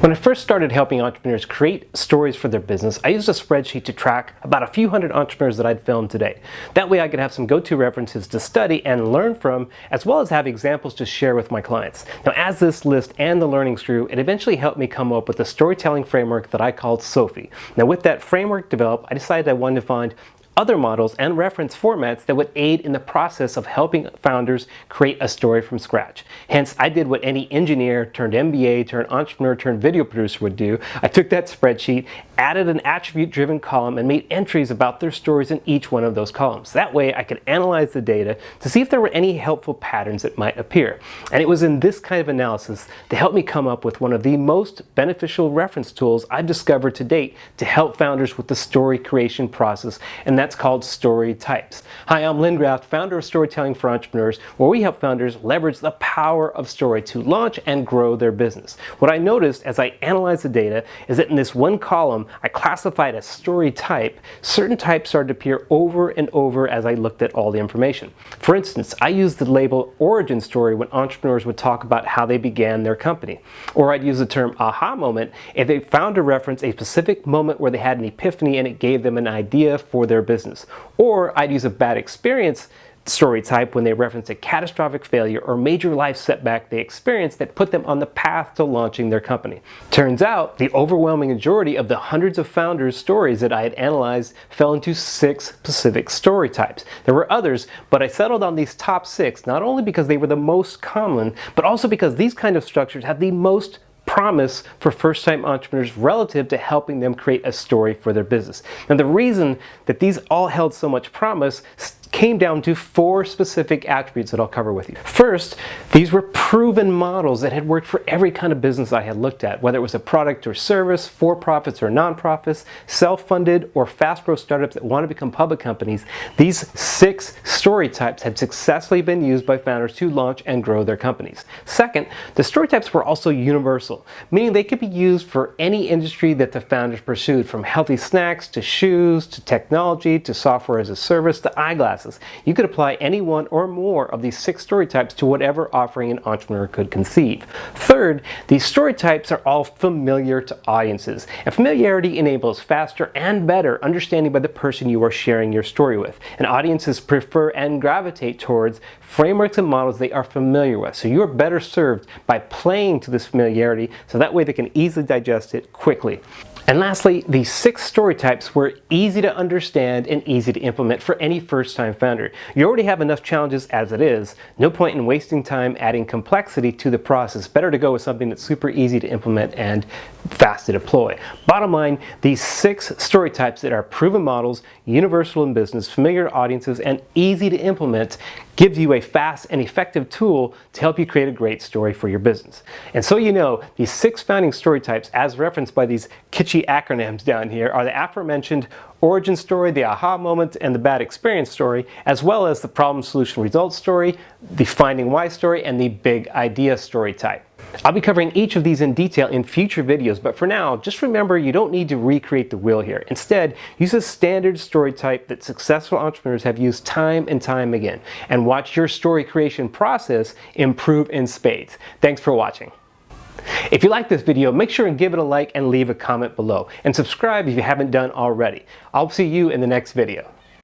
When I first started helping entrepreneurs create stories for their business, I used a spreadsheet to track about a few hundred entrepreneurs that I'd filmed to date. That way I could have some go-to references to study and learn from, as well as have examples to share with my clients. Now, as this list and the learnings grew, it eventually helped me come up with a storytelling framework that I called Sophie. Now, with that framework developed, I decided I wanted to find other models and reference formats that would aid in the process of helping founders create a story from scratch. Hence, I did what any engineer turned MBA turned entrepreneur turned video producer would do. I took that spreadsheet, added an attribute-driven column, and made entries about their stories in each one of those columns. That way, I could analyze the data to see if there were any helpful patterns that might appear. And it was in this kind of analysis that helped me come up with one of the most beneficial reference tools I've discovered to date to help founders with the story creation process, and that's called story types. Hi, I'm Lynn Graft, founder of Storytelling for Entrepreneurs, where we help founders leverage the power of story to launch and grow their business. What I noticed as I analyzed the data is that in this one column, I classified as story type. Certain types started to appear over and over as I looked at all the information. For instance, I used the label origin story when entrepreneurs would talk about how they began their company. Or I'd use the term aha moment if they found to reference a specific moment where they had an epiphany and it gave them an idea for their business. Or I'd use a bad experience story type when they reference a catastrophic failure or major life setback they experienced that put them on the path to launching their company. Turns out, the overwhelming majority of the hundreds of founders' stories that I had analyzed fell into 6 specific story types. There were others, but I settled on these top 6, not only because they were the most common, but also because these kind of structures have the most promise for first-time entrepreneurs relative to helping them create a story for their business. And the reason that these all held so much promise came down to 4 specific attributes that I'll cover with you. First, these were proven models that had worked for every kind of business I had looked at, whether it was a product or service, for-profits or nonprofits, self-funded or fast-growth startups that want to become public companies. These 6 story types had successfully been used by founders to launch and grow their companies. Second, the story types were also universal, meaning they could be used for any industry that the founders pursued, from healthy snacks to shoes to technology to software as a service to eyeglasses. You could apply any one or more of these 6 story types to whatever offering an entrepreneur could conceive. Third, these story types are all familiar to audiences, and familiarity enables faster and better understanding by the person you are sharing your story with. And audiences prefer and gravitate towards frameworks and models they are familiar with. So you are better served by playing to this familiarity, so that way they can easily digest it quickly. And lastly, these 6 story types were easy to understand and easy to implement for any first-time founder. You already have enough challenges as it is. No point in wasting time adding complexity to the process. Better to go with something that's super easy to implement and fast to deploy. Bottom line, these 6 story types that are proven models, universal in business, familiar to audiences, and easy to implement gives you a fast and effective tool to help you create a great story for your business. And so you know, these 6 founding story types, as referenced by these kitschy acronyms down here, are the aforementioned origin story, the aha moment, and the bad experience story, as well as the problem solution result story, the finding why story, and the big idea story type. I'll be covering each of these in detail in future videos, but for now, just remember you don't need to recreate the wheel here. Instead, use a standard story type that successful entrepreneurs have used time and time again, and watch your story creation process improve in spades. Thanks for watching. If you like this video, make sure and give it a like and leave a comment below, and subscribe if you haven't done already. I'll see you in the next video.